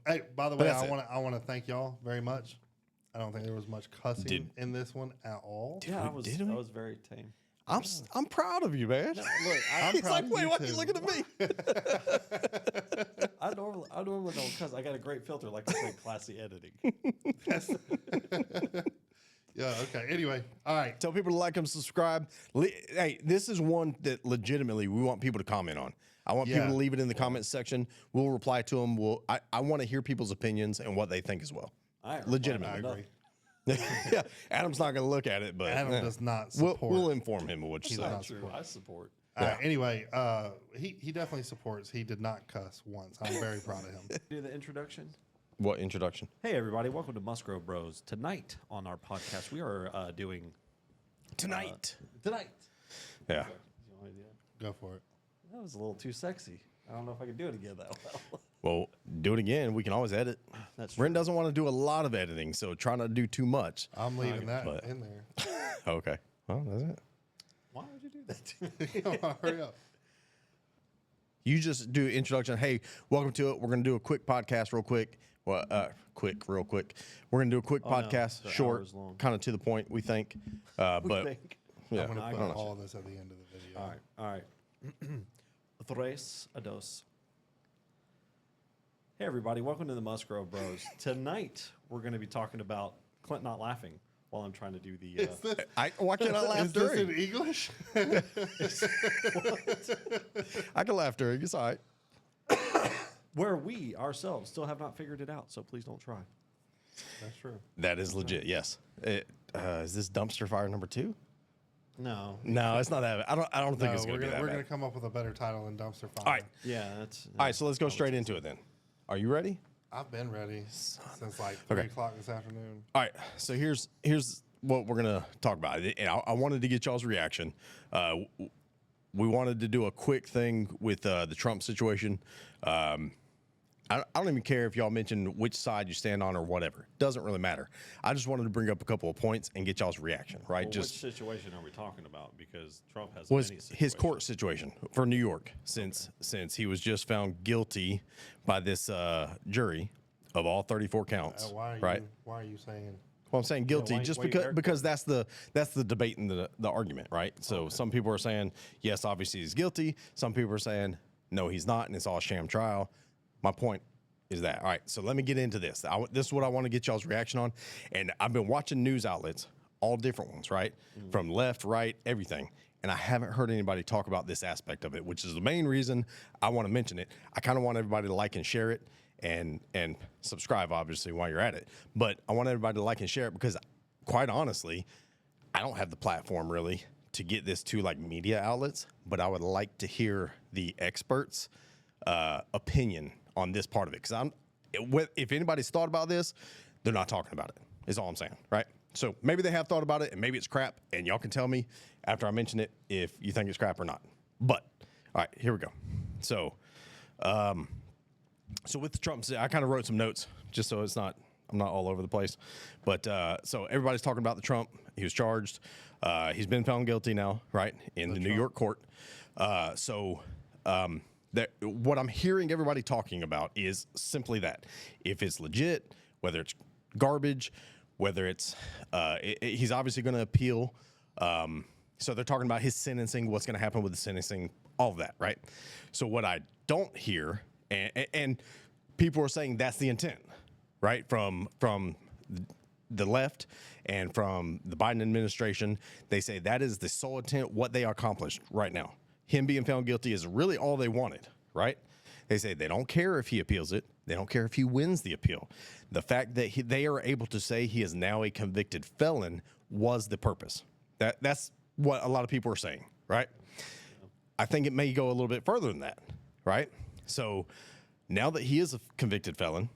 Hey, by the way, I want to thank y'all very much. I don't think there was much cussing in this one at all. Yeah, I was very tame. I'm proud of you, man. No, look, I'm proud of wait, you why are too. you looking at me? I normally don't cuss. I got a great filter, like I said, classy editing. Yeah. Okay. Anyway, all right. Tell people to like and subscribe. Hey, this is one that legitimately we want people to comment on. I want people to leave it in the comments section. We'll reply to them. I want to hear people's opinions and what they think as well. Legitimately. I agree. Yeah, Adam's not going to look at it, but Adam does not support. We'll inform him of what you say. not True, I support. Anyway, he definitely supports. He did not cuss once. I'm very proud of him. Do the introduction. What introduction? Hey, everybody. Welcome to Musgrove Bros. Tonight on our podcast, we are doing... Tonight. You Yeah. want to do that? Go for it. That was a little too sexy. I don't know if I can do it again that well. Well, do it again. We can always edit. That's true. Brent doesn't want to do a lot of editing, so try not to do too much. I'm leaving that but- in there. Okay. Well, that's it. Why would you do that to me? Hurry up. You just do introduction. Hey, welcome to it. We're going to do a quick podcast real quick. Well, real quick. We're going to do a quick podcast, so short, hours long. kind of to the point, we think. But Think. yeah, I'm going I to don't put know. all of this at the end of the video. All right. Tres a dos. Hey, everybody. Welcome to the Musgrove Bros. Tonight, we're going to be talking about Clint not laughing while I'm trying to do the... Why can't I laugh Is this during? in English? I can laugh during. It's all right. where we ourselves still have not figured it out, so please don't try. That's true. That is legit, yes. Is this dumpster fire number 2? No. No, it's not that bad. I don't think it's going to be that We're bad. going to come up with a better title than dumpster fire. All right. Yeah, that's... All right, so let's go straight into it then. Are you ready? I've been ready since like 3 o'clock this afternoon. All right, so here's what we're gonna talk about. And I wanted to get y'all's reaction. We wanted to do a quick thing with the Trump situation. I don't even care if y'all mention which side you stand on or whatever. Doesn't really matter. I just wanted to bring up a couple of points and get y'all's reaction. Right? Well, just which situation are we talking about? Because Trump has was many his court situation for New York since he was just found guilty by this jury of all 34 counts. Why are you saying? Well, I'm saying guilty why- just why you because that's the debate and the argument, right? So some people are saying yes, obviously he's guilty. Some people are saying no, he's not, and it's all a sham trial. My point is that. All right, so let me get into this. This is what I want to get y'all's reaction on, and I've been watching news outlets, all different ones, right, from left, right, everything, and I haven't heard anybody talk about this aspect of it, which is the main reason I want to mention it. I kind of want everybody to like and share it. And subscribe, obviously, while you're at it. But I want everybody to like and share it because, quite honestly, I don't have the platform really to get this to like media outlets. But I would like to hear the experts' opinion on this part of it. Because if anybody's thought about this, they're not talking about it. Is all I'm saying, right? So maybe they have thought about it, and maybe it's crap. And y'all can tell me after I mention it if you think it's crap or not. But all right, here we go. So. So with the Trump, I kind of wrote some notes just so I'm not all over the place. But so everybody's talking about the Trump. He was charged. He's been found guilty now, right, in the New York court. What I'm hearing everybody talking about is simply that. If it's legit, whether it's garbage, whether it's he's obviously going to appeal. So they're talking about his sentencing, what's going to happen with the sentencing, all of that, right? So what I don't hear. And people are saying that's the intent, right? From the left and from the Biden administration, they say that is the sole intent, what they accomplished right now. Him being found guilty is really all they wanted, right? They say they don't care if he appeals it. They don't care if he wins the appeal. The fact that they are able to say he is now a convicted felon was the purpose. That's what a lot of people are saying, right? I think it may go a little bit further than that, right? So now that he is a convicted felon,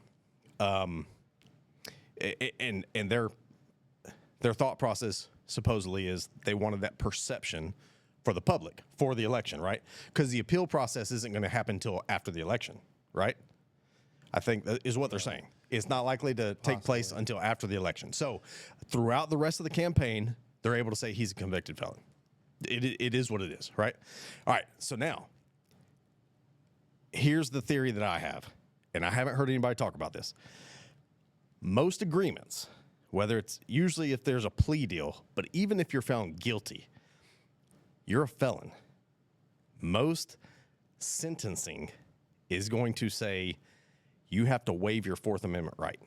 and their thought process supposedly is they wanted that perception for the public for the election, right? Because the appeal process isn't going to happen until after the election, right? I think that is what they're saying. It's not likely to take place until after the election. So throughout the rest of the campaign, they're able to say he's a convicted felon. It is what it is, right? All right, so now, here's the theory that I have, and I haven't heard anybody talk about this, most agreements, whether it's usually if there's a plea deal, but even if you're found guilty, you're a felon. Most sentencing is going to say you have to waive your Fourth Amendment right.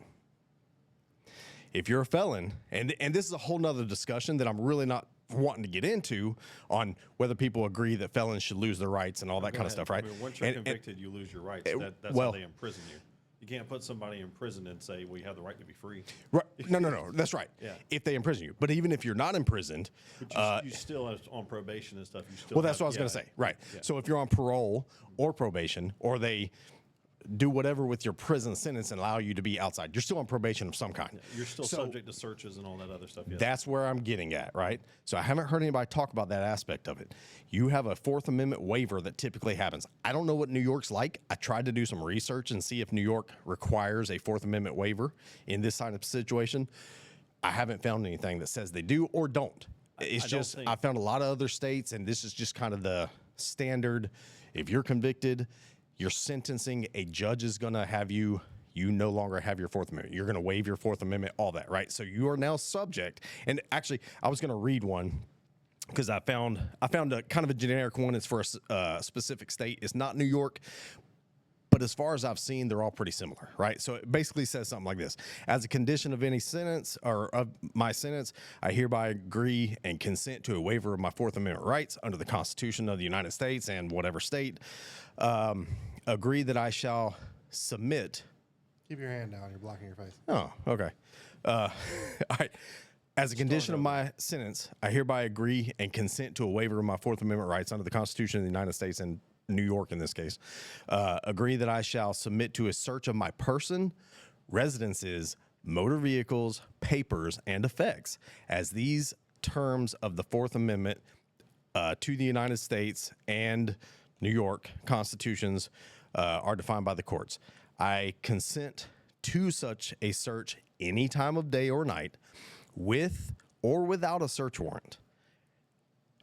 If you're a felon, and this is a whole nother discussion that I'm really not wanting to get into on whether people agree that felons should lose their rights and all that kind of stuff, right? I mean, once you're convicted, you lose your rights. That's how they imprison you. You can't put somebody in prison and say, well, you have the right to be free. Right. No. That's right. Yeah. If they imprison you. But even if you're not imprisoned. But you still are on probation and stuff. You still well, that's what I was going to say. Right. Yeah. So if you're on parole or probation, or they do whatever with your prison sentence and allow you to be outside, you're still on probation of some kind. Yeah, you're still subject to searches and all that other stuff. Yeah. That's where I'm getting at, right? So I haven't heard anybody talk about that aspect of it. You have a Fourth Amendment waiver that typically happens. I don't know what New York's like. I tried to do some research and see if New York requires a Fourth Amendment waiver in this kind of situation. I haven't found anything that says they do or don't. It's just, I found a lot of other states, and this is just kind of the standard. If you're convicted, you're sentencing, a judge is going to have you no longer have your Fourth Amendment. You're going to waive your Fourth Amendment, all that, right? So you are now subject. And actually, I was going to read one because I found a kind of a generic one. It's for a specific state. It's not New York, but as far as I've seen, they're all pretty similar, right? So it basically says something like this. As a condition of any sentence or of my sentence, I hereby agree and consent to a waiver of my Fourth Amendment rights under the Constitution of the United States and whatever state. Agree that I shall submit. Keep your hand down. You're blocking your face. Oh, okay. All right. As a condition of my sentence, I hereby agree and consent to a waiver of my Fourth Amendment rights under the Constitution of the United States and New York in this case. Agree that I shall submit to a search of my person, residences, motor vehicles, papers, and effects as these terms of the Fourth Amendment to the United States and New York constitutions are defined by the courts. I consent to such a search any time of day or night with or without a search warrant,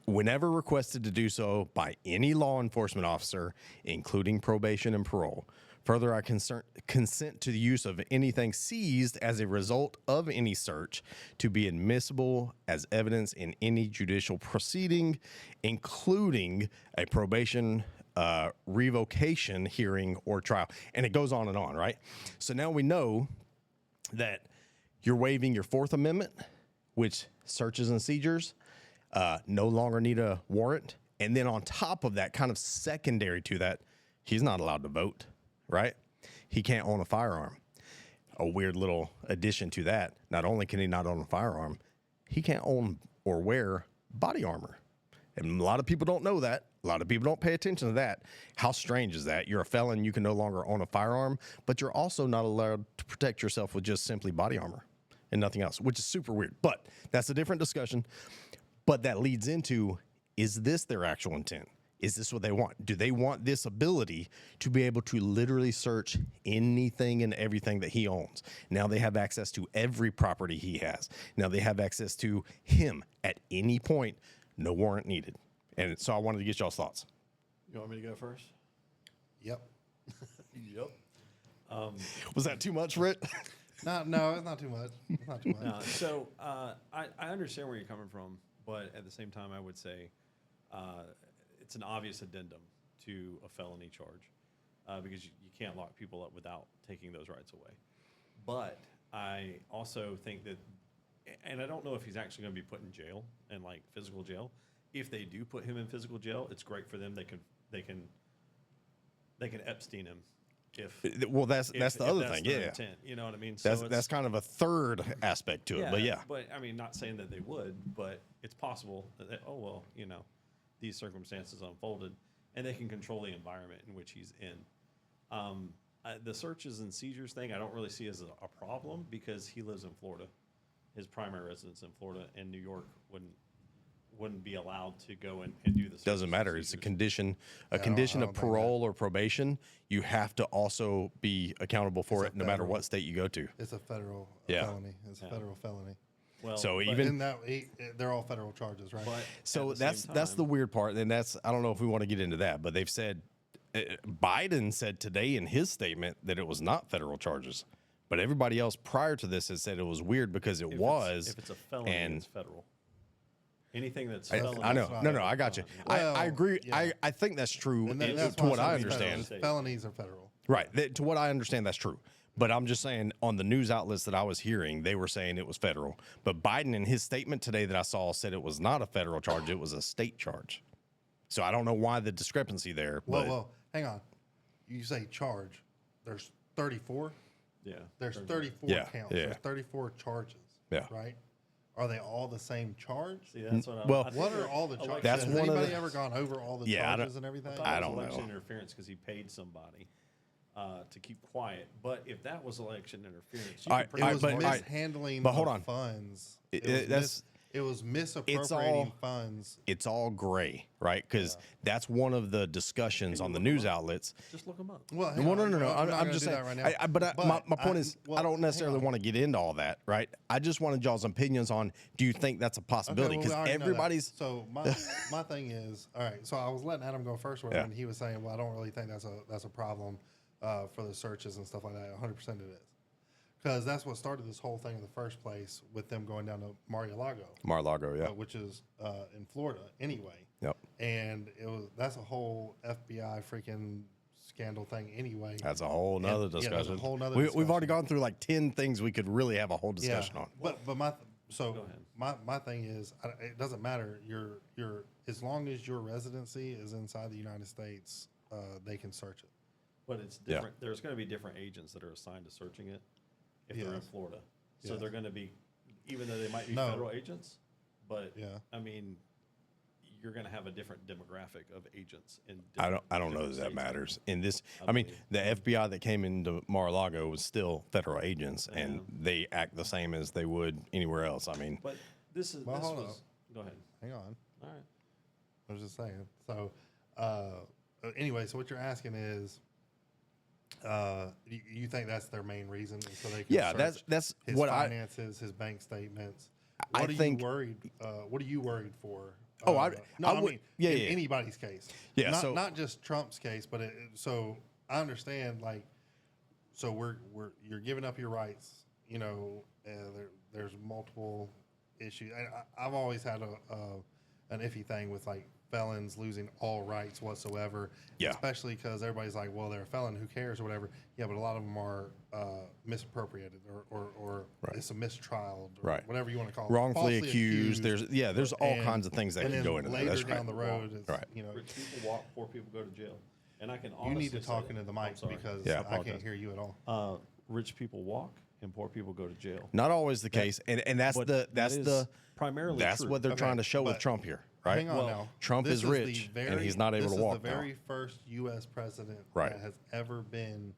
whenever requested to do so by any law enforcement officer, including probation and parole. Further, I consent to the use of anything seized as a result of any search to be admissible as evidence in any judicial proceeding, including a probation revocation hearing or trial. And it goes on and on, right? So now we know that you're waiving your Fourth Amendment, which searches and seizures no longer need a warrant. And then on top of that, kind of secondary to that, he's not allowed to vote, right? He can't own a firearm. A weird little addition to that, not only can he not own a firearm, he can't own or wear body armor. And a lot of people don't know that. A lot of people don't pay attention to that. How strange is that? You're a felon, you can no longer own a firearm, but you're also not allowed to protect yourself with just simply body armor and nothing else, which is super weird. But that's a different discussion. But that leads into, is this their actual intent? Is this what they want? Do they want this ability to be able to literally search anything and everything that he owns? Now they have access to every property he has. Now they have access to him at any point, no warrant needed. And so I wanted to get y'all's thoughts. You want me to go first? Yep. Yep. Was that too much, Britt? No, it's not too much. It's not too much. No, so I understand where you're coming from, but at the same time, I would say it's an obvious addendum to a felony charge because you can't lock people up without taking those rights away. But I also think that, and I don't know if he's actually going to be put in jail, in like physical jail. If they do put him in physical jail, it's great for them. They can Epstein him. That's the other thing, yeah. Intent, you know what I mean? So that's kind of a third aspect to it, but yeah. But I mean, not saying that they would, but it's possible that these circumstances unfolded, and they can control the environment in which he's in. The searches and seizures thing, I don't really see as a problem because he lives in Florida. His primary residence in Florida, and New York wouldn't be allowed to go and do this. Doesn't matter. It's a condition of parole or probation. You have to also be accountable for it no matter what state you go to. It's a federal felony. It's a federal felony. Well, so they're all federal charges, right? So that's the weird part, and I don't know if we want to get into that, but they've said Biden said today in his statement that it was not federal charges, but everybody else prior to this has said it was weird because it was. If it's a felony, and it's federal. Anything that's I felony. know. No, I got you. Well, I agree. yeah. I think that's true And to why what I I said understand. felonies are federal. Right. To what I understand, that's true. But I'm just saying on the news outlets that I was hearing, they were saying it was federal. But Biden in his statement today that I saw said it was not a federal charge. It was a state charge. So I don't know why the discrepancy there. But Well, hang on. You say charge. There's 34. Yeah. There's 34 Yeah, counts. yeah. There's 34 charges. Yeah. Right? Are they all the same charge? See, that's what well, I think What they're are all the charges? That's Has one of anybody the- ever gone over all the Yeah, I charges don't- and everything? thought I it was don't know. election interference because he paid somebody to keep quiet. But if that was election interference, you All could right, pretty It all was right, but- all right. mishandling But hold of on. funds. That's- It was all- misappropriating funds. it's all gray, right? Because that's one of the discussions on the news outlets. just look them up. Well, No, no. I'm I'm not just gonna saying. do that right now. But my point is, well, I don't hang necessarily on. want to get into all that, right? I just wanted y'all's opinions on. Do you think that's a possibility? Okay, Because well, we already know that. everybody's. So my thing is, all right. So I was letting Adam go first, Yeah. and he was saying, "Well, I don't really think that's a problem for the searches and stuff like that." 100% it is, because that's what started this whole thing in the first place with them going down to Mar-a-Lago, yeah. which is in Florida anyway. Yep. And that's a whole FBI freaking scandal thing anyway. That's a whole nother yeah, that's a discussion. whole nother We've already discussion. gone through like 10 things we could really have a whole discussion on. But Go ahead. my thing is, it doesn't matter. Your as long as your residency is inside the United States, they can search it. But it's Yeah. different. There's going to be different agents that are assigned to searching it if they're in Yes. Florida. So Yes. they're going to be, even though they might be No. federal agents, but Yeah. I mean, you're going to have a different demographic of agents in. I don't know different that states. matters. In this, I mean, the FBI that came into Mar-a-Lago was still federal agents, and they act the same as they would anywhere else. I mean, But this is Well, this hold was. up. Go ahead. Hang on. All right. I was just saying. So anyway, so what you're asking is, you think that's their main reason, and so they can yeah, search that's his what finances, his bank statements. I What are think- you worried? What are you worried for? Oh, I I would- mean, yeah, in yeah. anybody's case. Yeah, not, so- not just Trump's case, but so I understand. Like, so you're giving up your rights. You know, there's multiple issues. I've always had an iffy thing with like felons losing all rights whatsoever. Yeah. Especially because everybody's like, well, they're a felon, who cares or whatever. Yeah, but a lot of them are misappropriated or Right. it's a mistrial or Right. whatever you want to call it. wrongfully Falsely accused. There's all And- kinds of things that and can then go into that. later That's down right. the road, it's, Right. you know, Rich people walk, poor people go to jail, and I can you honestly need to say talk that. into the I'm mic sorry. because Yeah, I I can't apologize. hear you at all. Rich people walk and poor people go to jail. Not always the case, and that's But that's that is the primarily that's true. what they're Okay, trying to show with but Trump here, right? Hang on now. Trump This is the rich, and he's not able this to walk is the now. very first U.S. president Right. that has ever been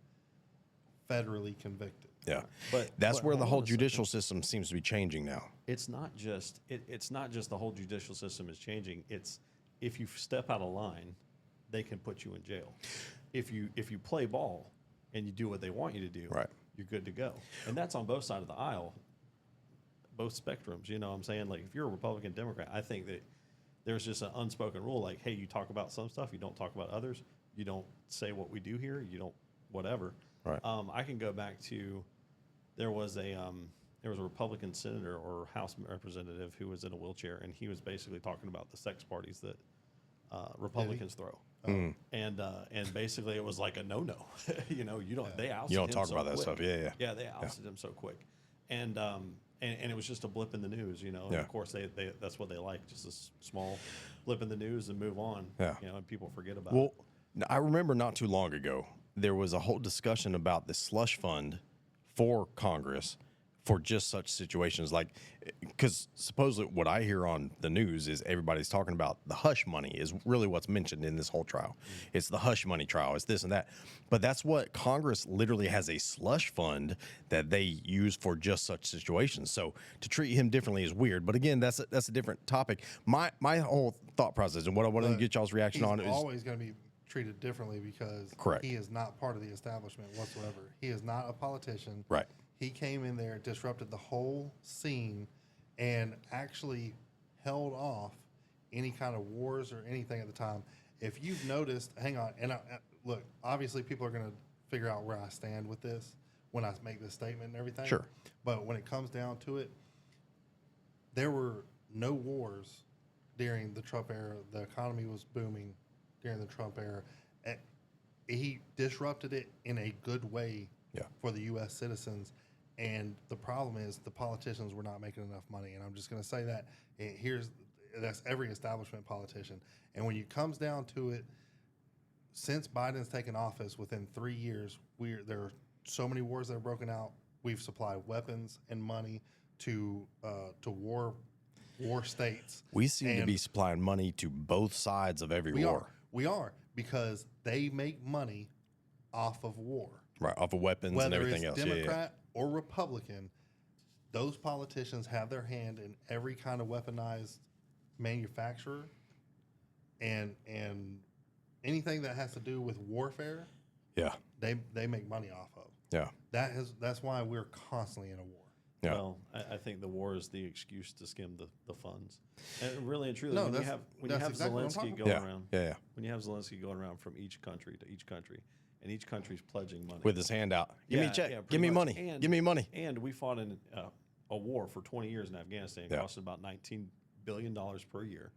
federally convicted. Yeah, But- that's but where the hold whole on a second. judicial system seems to be changing now. It's not just it's not just the whole judicial system is changing. It's if you step out of line, they can put you in jail. If you play ball and you do what they want you to do, Right. you're good to go. And that's on both sides of the aisle, both spectrums. You know what I'm saying? Like if you're a Republican, Democrat, I think that there's just an unspoken rule like, hey, you talk about some stuff, you don't talk about others. You don't say what we do here. You don't whatever. Right. I can go back to there was a Republican senator or House representative who was in a wheelchair, and he was basically talking about the sex parties that Republicans throw. And basically it was like a no. You know, you don't. They ousted You don't him talk so about that quick. stuff. Yeah, yeah. Yeah, they ousted him so quick, and it was just a blip in the news. You know, and Yeah. of course they that's what they like, just a small blip in the news and move on. Yeah. You know, and people forget about it. Well, I remember not too long ago there was a whole discussion about the slush fund for Congress for just such situations, like because supposedly what I hear on the news is everybody's talking about the hush money is really what's mentioned in this whole trial. It's the hush money trial. It's this and that, but that's what Congress literally has a slush fund that they use for just such situations. So to treat him differently is weird. But again, that's a different topic. My whole thought process and what I wanted to get y'all's reaction He's on is always going to be treated differently because Correct. he is not part of the establishment whatsoever. He is not a politician. Right. He came in there, disrupted the whole scene, and actually held off any kind of wars or anything at the time. If you've noticed, hang on, and look, obviously people are going to figure out where I stand with this when I make this statement and everything. Sure. But when it comes down to it, there were no wars during the Trump era. The economy was booming during the Trump era. He disrupted it in a good way for the U.S. citizens. And the problem is the politicians were not making enough money. And I'm just going to say that. That's every establishment politician. And when it comes down to it, since Biden's taken office, within 3 years, there are so many wars that are broken out. We've supplied weapons and money to war states. We seem to be supplying money to both sides of every war. We are, because they make money off of war. Right, off of weapons and everything else. Whether it's Democrat or Republican, those politicians have their hand in every kind of weaponized manufacturer and anything that has to do with warfare. Yeah. They make money off of. Yeah. That's why we're constantly in a war. Yeah. Well, I think the war is the excuse to skim the funds. And really and truly, No, when you that's have exactly what I'm Zelensky talking going about. around, Yeah. when you have Zelensky going around from each country to each country, and each country's pledging money With his hand out. Give me a check. pretty Give me much. money. Give me money. And we fought in a war for 20 years in Afghanistan. It Yeah. costed about $19 billion per year,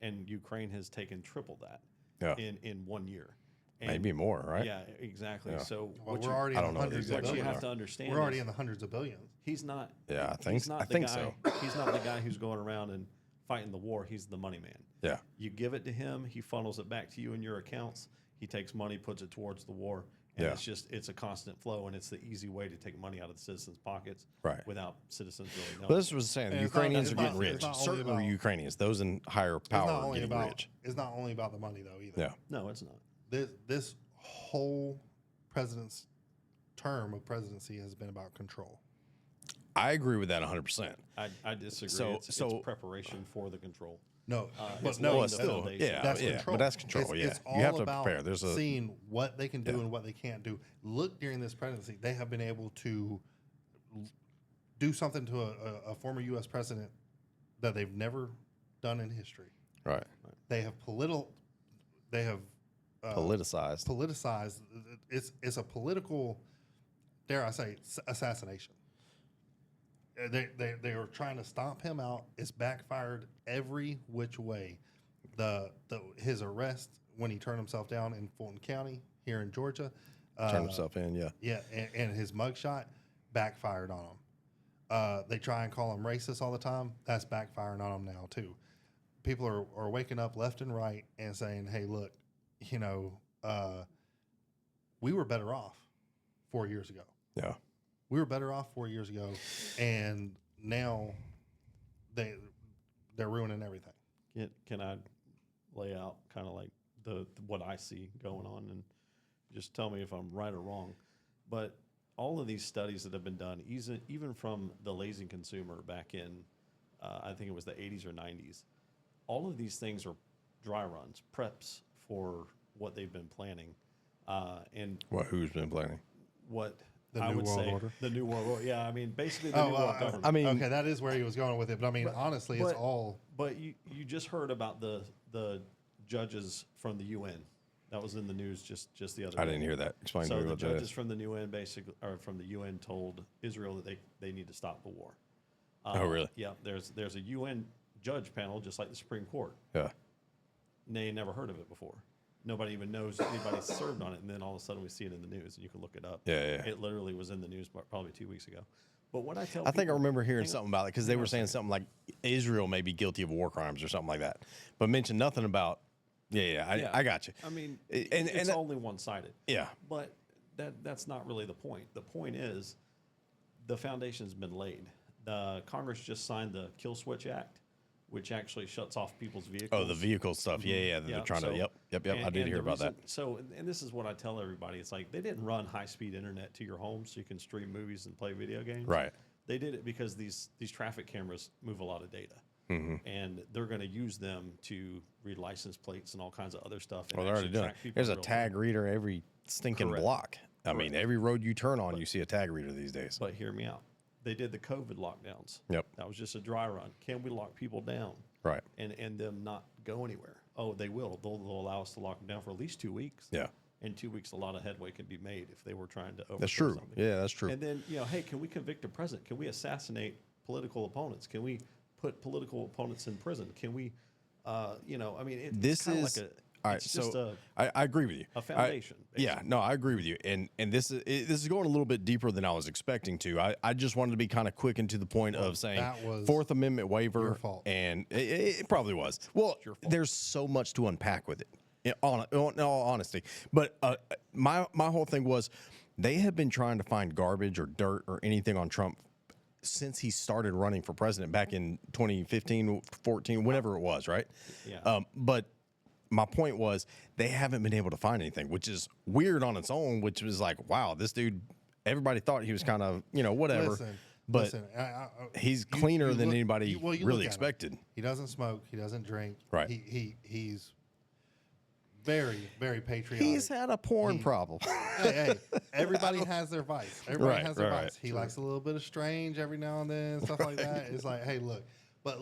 and Ukraine has taken triple that in 1 year. And Maybe more, right? Yeah, exactly. Yeah. So Well, what we're you- already I in don't the know hundreds the of exact what you billions. have to understand We're already is in the hundreds of billions. he's not. Yeah, I think he's not I the think guy, so. He's not the guy who's going around and fighting the war. He's the money man. Yeah. You give it to him, he funnels it back to you in your accounts. He takes money, puts it towards the war, and Yeah. it's a constant flow, and it's the easy way to take money out of the citizens' pockets, Right. without citizens really knowing. But this was saying the And it's not- Ukrainians it's are not- getting it's rich. not only Certainly about- Ukrainians. Those in higher power are getting rich. It's not only about the money though either. Yeah. No, it's not. This whole president's term of presidency has been about control. I agree with that 100%. I disagree. So- it's so- preparation for the control. No, it's but laying no, Well, the it's still, foundation. yeah, that's yeah. control. But that's control, It's yeah. all You have to about prepare. There's a seeing what they can do and what they can't do. Look, during this presidency, they have been able to do something to a former U.S. president that they've never done in history. right. They have Politicized. politicized. It's a political, dare I say, assassination. They were trying to stomp him out. It's backfired every which way. His arrest when he turned himself down in Fulton County here in Georgia. Turn himself in, yeah. Yeah, and his mugshot backfired on him. They try and call him racist all the time. That's backfiring on him now too. People are waking up left and right and saying, "Hey, look, we were better off 4 years ago. Yeah. We were better off 4 years ago, and now they're ruining everything." Can I lay out kind of like what I see going on, and just tell me if I'm right or wrong? But all of these studies that have been done, even from the lazy consumer back in, I think it was the 80s or 90s, all of these things are dry runs, preps for what they've been planning, and Who's been planning? what The I New would World say Order? the New World Order. Yeah, I mean basically the New World Government. I mean, Okay, that is where he was going with it, but I mean, honestly, it's but- all. But you just heard about the judges from the UN. That was in the news just the other day. I didn't hear that. Explain to So me the what that judges is. from the UN from the UN told Israel that they need to stop the war. Oh, really? Yeah. There's a UN judge panel just like the Supreme Court. Yeah. They never heard of it before. Nobody even knows anybody served on it, and then all of a sudden we see it in the news, and you can look it up. Yeah, yeah. It literally was in the news probably 2 weeks ago. But what I tell I think I people- remember hearing hang on. something about it because they were saying something like Israel may be guilty of war crimes or something like that, but mentioned nothing about. Yeah, I got you. I mean, And it's that- only one-sided. Yeah, But that's not really the point. The point is the foundation's been laid. The Congress just signed the Kill Switch Act, which actually shuts off people's vehicles. Oh, the vehicle stuff. Yeah. They're trying to. Yep. I did hear the about that. reason- So, and this is what I tell everybody. It's like they didn't run high-speed internet to your home so you can stream movies and play video games. Right. They did it because these traffic cameras move a lot of data. Mm-hmm. And they're going to use them to read license plates and all kinds of other stuff. and Well, they're already actually doing. track people There's a real tag time. reader every stinking Correct. block. I mean, every road you turn on, you see a tag reader these days. But hear me out. They did the COVID lockdowns. Yep. That was just a dry run. Can we lock people down Right. and them not go anywhere? Oh, they will. They'll allow us to lock them down for at least 2 weeks. Yeah. in 2 weeks, a lot of headway could be made if they were trying to overthrow That's true. something. Yeah, that's true. And then, hey, can we convict a president? Can we assassinate political opponents? Can we put political opponents in prison? Can we, I mean, This kinda is like all right. it's just So I agree with you. a foundation. Yeah, no, I agree with you. And this is going a little bit deeper than I was expecting to. I just wanted to be kind of quick and to the point of saying that was Fourth Amendment waiver, your fault. and it probably was. Well, there's so much to unpack with it. In all honesty, but my whole thing was they have been trying to find garbage or dirt or anything on Trump since he started running for president back in 2015, 14, whenever it was, right? Yeah. But my point was they haven't been able to find anything, which is weird on its own, which was like, wow, this dude, everybody thought he was kind of, whatever. Listen, he's cleaner than look- anybody you look really at him. expected. He doesn't smoke. He doesn't drink. Right. He's very, very patriotic. He's had a porn problem. hey, everybody has their vice. Everybody Right, has their right, vice. He likes a little bit of strange every now and then, stuff like that. It's like, hey, look, but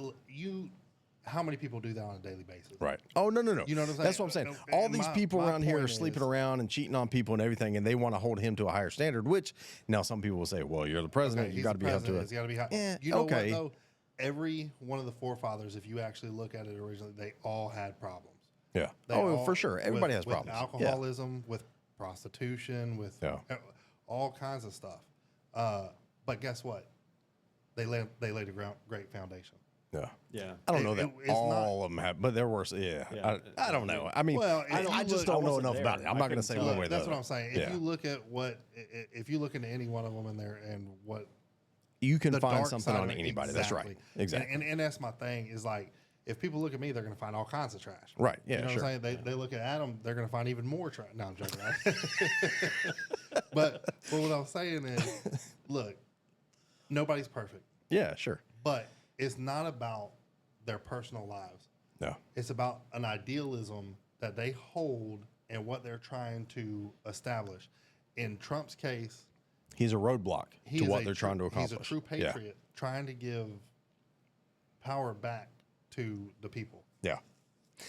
how many people do that on a daily basis? Right. Oh, no. You know what I'm saying? That's what I'm saying. All And these people my around here are point sleeping is- around and cheating on people and everything, and they want to hold him to a higher standard, which now some people will say, well, you're the president. Okay, you he's got to the be held to president, it. He's got to be high. Yeah, You know okay. what, though? Every one of the forefathers, if you actually look at it originally, they all had problems. Yeah. They Oh, all- for sure. Everybody has with problems. Yeah. alcoholism, with prostitution, with Yeah. all kinds of stuff. But guess what? They laid a great foundation. Yeah. Yeah. I don't know that it's all of them have, but there were. Yeah. Yeah. I don't know. I mean, Well, if I you just look- don't I know wasn't enough there. about it. I'm I not going to couldn't say tell. one way or the That's other. what I'm saying. Yeah. If you look at if you look into any one of them in there and what You can the find dark something side on of it, anybody. That's right. Exactly. And that's my thing is like, if people look at me, they're going to find all kinds of trash. Right, yeah, You know sure. what I'm saying? They look at Adam, they're going to find even more trash. No, I'm joking. but what I'm saying is, look, nobody's perfect, Yeah, sure. but it's not about their personal lives. No. It's about an idealism that they hold and what they're trying to establish. In Trump's case, He's a roadblock he to is what a they're true- trying to accomplish. He's a true Yeah. patriot trying to give power back to the people. Yeah.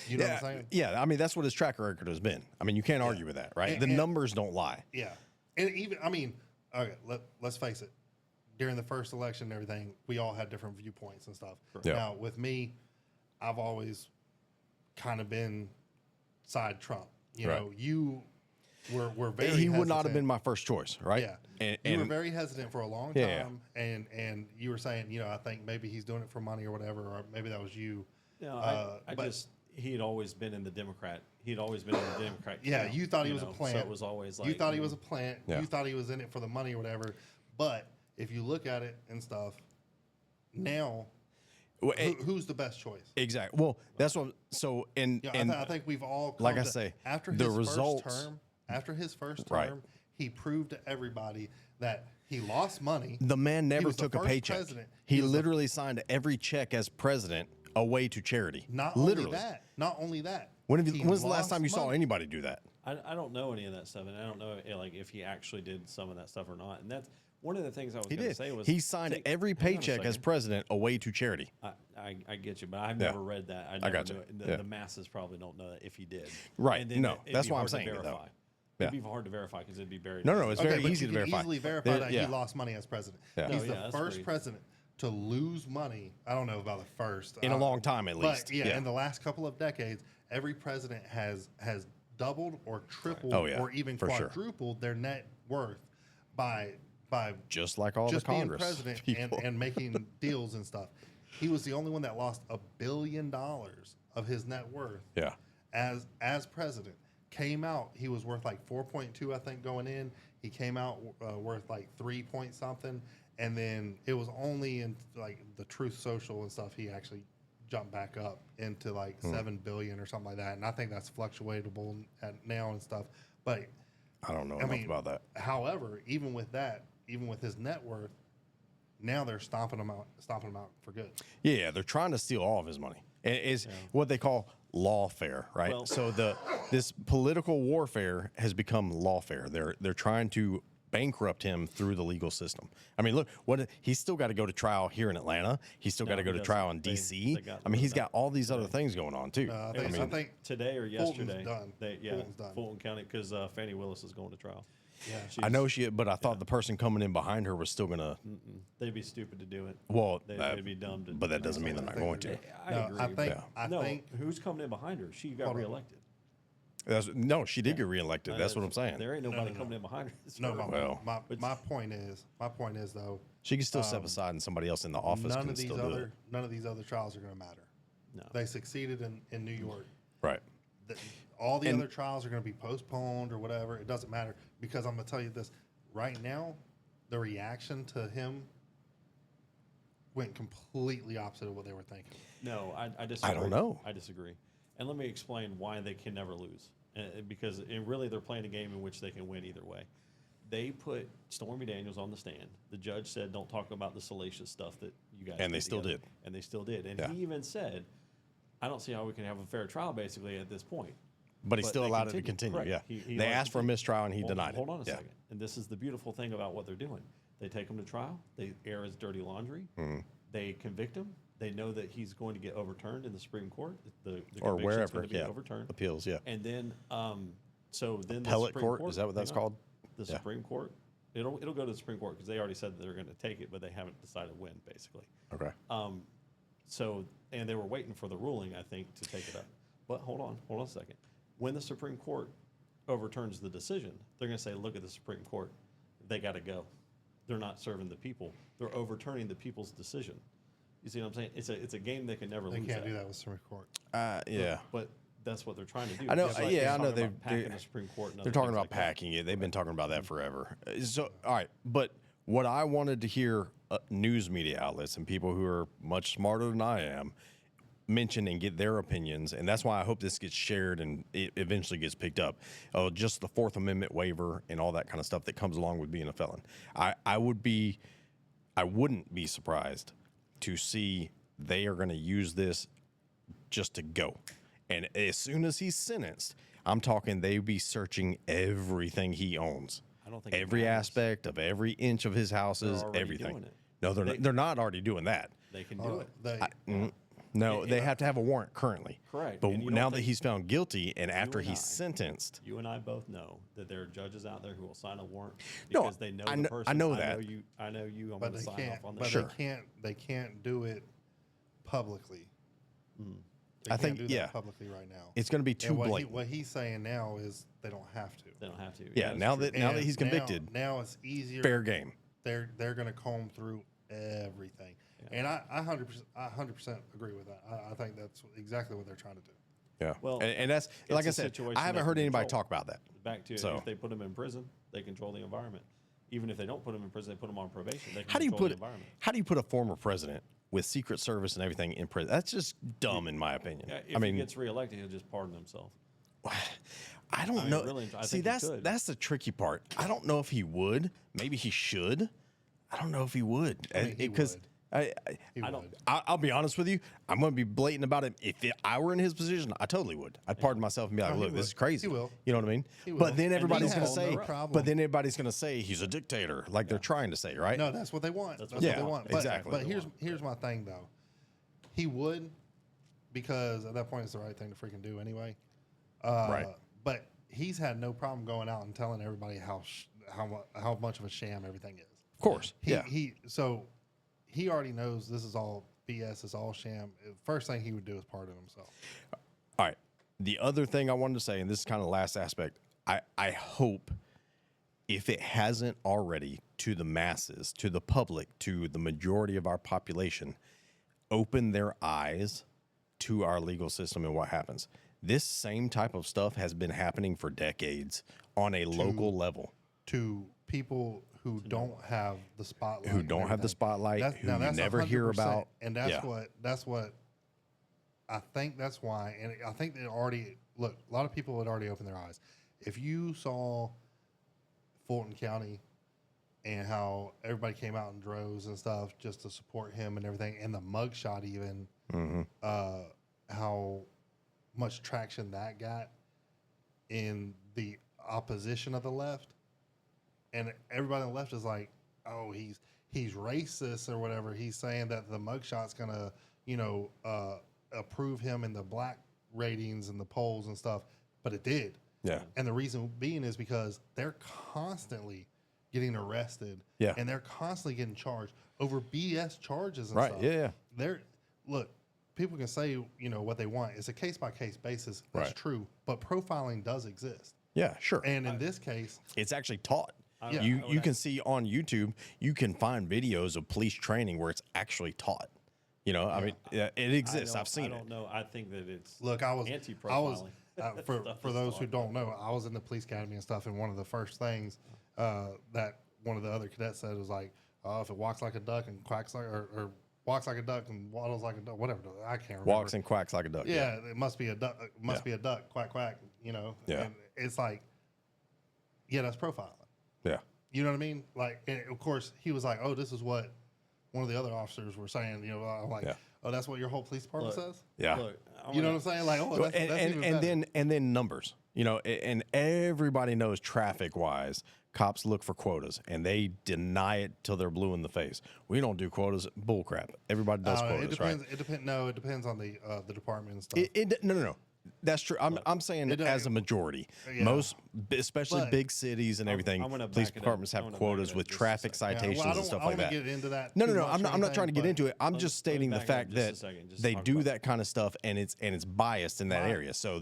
You know Yeah, what I'm saying? yeah, I mean that's what his track record has been. I mean, you can't argue with that, right? And- The and- numbers don't lie. Yeah. And even, I mean, okay, let's face it. During the first election and everything, we all had different viewpoints and stuff. Yeah. Now, with me, I've always kind of been side Trump. You Right. know, you were very He would not have hesitant. been my first choice, right? Yeah. And, you were and very hesitant for a long Yeah, time, and you were saying, I think maybe he's doing it for money or whatever, or maybe that was you. No, I but- just he'd always been in the Democrat. He'd always been in the Democrat. Yeah, camp, you thought he was a So plant. it was always like You thought he was a plant. Yeah. You thought he was in it for the money or whatever. But if you look at it and stuff, now well, it- who's the best choice? exactly. Well, that's what. So and Yeah, and I think we've all come like I to- say, after the his results- first term. After his first Right. term, he proved to everybody that he lost money. the man never was the took a first paycheck. president. He He was the- literally signed every check as president away to charity. Not literally. only that. Not only that. When's he the last lost time you saw money. anybody do that? I don't know any of that stuff, and I don't know like if he actually did some of that stuff or not. And that's one of the things I was He going to did. say was He signed take- every hang on a paycheck as second. president away to charity. I get you, but I've Yeah. never read that. I never gotcha. knew it. Yeah. The masses probably don't know that if he did. Right. And then No, it'd that's be why I'm hard to saying it, though. verify. Yeah. It'd be hard to verify because it'd be buried. No, it's very but easy you to can verify. easily verify There- that yeah. he lost money as president. Yeah. He's Oh, the yeah, that's first pretty- president to lose money. I don't know about the first In a long time, at least. But yeah, Yeah. in the last couple of decades, every president has doubled or tripled Oh, yeah, or even for sure. quadrupled their net worth by Just like all just the being Congress president people. and making deals and stuff. He was the only one that lost $1 billion of his net worth yeah. as president. Came out, he was worth like 4.2, I think, going in. He came out worth like 3 point something, and then it was only in like the Truth Social and stuff he actually jumped back up into like 7 billion or something like that. And I think that's fluctuatable at now and stuff. But I don't know I enough mean, about that. However, even with that, even with his net worth, now they're stomping him out for good. Yeah, they're trying to steal all of his money. And it's what they call lawfare, right? Well- So this political warfare has become lawfare. They're trying to bankrupt him through the legal system. I mean, look, he's still got to go to trial here in Atlanta. He's still got to No, go he to trial doesn't. in D.C. They got I mean, he's rid of got all these other things going on too. I It was think today or Fulton's yesterday. done. Fulton's done. Fulton County, because Fannie Willis is going to trial. Yeah. I know but I thought the person coming in behind her was still gonna. They'd be stupid to do it. Well, They'd be dumb to. but that doesn't mean they're not going to. I No, agree. I think but- I no, think who's coming in behind her? She got Hold on. reelected. No, she did get reelected. That's what I'm saying. There ain't nobody no. coming in behind her. It's no. her. Well. My point is though, She can still step aside, and somebody else in the office none can of these still do it. none of these other trials are going to matter. No. They succeeded in New York. Right. All the And- other trials are going to be postponed or whatever. It doesn't matter because I'm going to tell you this right now. The reaction to him went completely opposite of what they were thinking. No, I disagree. I don't know. I disagree. And let me explain why they can never lose. Because really they're playing a game in which they can win either way. They put Stormy Daniels on the stand. The judge said, don't talk about the salacious stuff that you guys And they did still together." did. And they still did. And Yeah. he even said, I don't see how we can have a fair trial basically at this point. But he But still they allowed it to continue. Correct. Yeah. He They allowed it asked to for a continue. mistrial, and he denied Hold it. on a Yeah. second. And this is the beautiful thing about what they're doing. They take him to trial. They air his dirty laundry. Mm-hmm. They convict him. They know that he's going to get overturned in the Supreme Court. The Or conviction's wherever. going to be Yeah. overturned. Appeals. Yeah. And then, so then Appellate the Supreme court? Is that what that's hang on. called? The Yeah. Supreme Court. It'll go to the Supreme Court because they already said that they're going to take it, but they haven't decided when, basically. Okay. So, and they were waiting for the ruling, I think, to take it up. But hold on a second. When the Supreme Court overturns the decision, they're going to say, look at the Supreme Court. They got to go. They're not serving the people. They're overturning the people's decision. You see what I'm saying? It's a game they can never They lose can't at. do that with Supreme Court. Yeah. But that's what they're trying to do. I know. Just like Yeah, they're I know. talking They're about packing the Supreme Court. And they're other talking things about like that. packing it. They've been talking about that forever. So, all right. But what I wanted to hear news media outlets and people who are much smarter than I am mention and get their opinions, and that's why I hope this gets shared and it eventually gets picked up. Just the Fourth Amendment waiver and all that kind of stuff that comes along with being a felon. I wouldn't be surprised to see they are going to use this just to go. And as soon as he's sentenced, I'm talking they be searching everything he owns. I don't think it every matters. aspect of every inch of his houses, already everything. doing it. No, they're not already doing that. They can do it. No, they have to have a warrant currently. Correct. But And you don't now that think- he's found guilty and after and he's I- sentenced, You and I both know that there are judges out there who will sign a warrant No, because they know I the kn- person. I know that. I know you. I'm But going to they sign can't. off on But this. Sure. they can't do it publicly. They I can't think, do that yeah. publicly right now. it's going to be too And blatant. what he's saying now is they don't have to. They don't have to. Yeah, that's now true. that now that And he's convicted, now it's easier. fair game. They're going to comb through everything, and I 100% agree with that. I think that's exactly what they're trying to do. Yeah. Well, and that's it's like I a said, situation I haven't they heard can anybody control. talk about that. Back to So- if they put them in prison, they control the environment. Even if they don't put them in prison, they put them on probation. They can How do you control put the environment. how do you put a former president with Secret Service and everything in prison? That's just dumb, in my opinion. Yeah, if I mean, he gets reelected, he'll just pardon himself. I don't mean, know. really, I See, think he could. that's the tricky part. I don't know if he would. Maybe he should. I don't know if he would I mean, he because would. I He would. don't- I'll be honest with you. I'm going to be blatant about it. If I were in his position, I totally would. I'd pardon myself and be like, No, he "Look, this will. is crazy." He will. You know what I mean? He will. But then And everybody's he going to has say, no problem. "But then everybody's going to say he's a dictator," like they're trying to say, right? No, that's what they want. That's That's what what they they want. want. But, Exactly. But here's my thing though. He would, because at that point it's the right thing to freaking do anyway. Right. But he's had no problem going out and telling everybody how much of a sham everything is. Of course. So he already knows this is all BS. It's all sham. First thing he would do is pardon himself. All right. The other thing I wanted to say, and this is kind of the last aspect, I hope if it hasn't already to the masses, to the public, to the majority of our population, open their eyes to our legal system and what happens. This same type of stuff has been happening for decades on a local level. To people who don't have the spotlight, Who and don't have the everything. spotlight, who now you never hear 100%, about. and that's Yeah. what I think. That's why, and I think they already look. A lot of people had already opened their eyes. If you saw Fulton County and how everybody came out in droves and stuff just to support him and everything, and the mugshot even, how much traction that got in the opposition of the left. and everybody on the left is like, oh, he's racist or whatever. He's saying that the mugshot's gonna, approve him in the black ratings and the polls and stuff, but it did. Yeah. And the reason being is because they're constantly getting arrested. Yeah. And they're constantly getting charged over BS charges and Right. stuff. Yeah. Look, people can say, what they want. It's a case by case basis. That's Right. true. But profiling does exist. Yeah. Sure. And in this case, It's actually taught. Yeah. You can see on YouTube, you can find videos of police training where it's actually taught. I mean, it exists. I've seen I it. don't know. I think that it's look, I was anti-profiling. for Stuff for is those who taught. don't know, I was in the police academy and stuff, and one of the first things that one of the other cadets said was like, "Oh, if it walks like a duck and quacks like, or walks like a duck and waddles like a duck, whatever." I can't remember. Walks and quacks like a duck. Yeah, it must be a duck. It must Yeah. be a duck. Quack quack. Yeah. And it's like, yeah, that's profiling. Yeah. You know what I mean? Like, and of course, he was like, "Oh, this is what one of the other officers were saying." I'm like, Yeah. "Oh, that's what your whole police department Look, says." Yeah. Look, You know what I'm saying? Like, oh, that's, that's even better. and then numbers. And everybody knows traffic wise, cops look for quotas and they deny it till they're blue in the face. We don't do quotas. Bull crap. Everybody does quotas, It depends. right? It depends. No, it depends on the department and stuff. No. That's true. I'm saying It as a doesn't- majority, Yeah. most, especially But- big cities and everything, I'm gonna police back it up. departments I have wanna back quotas it up with just a traffic second. citations I and don't, stuff I like don't that. get into that. No, too much I'm or not trying to anything, get but- into it. I'm Let just me stating the back it up fact just a that second, just they talk do about that kind of stuff and it's biased in that Right. area. So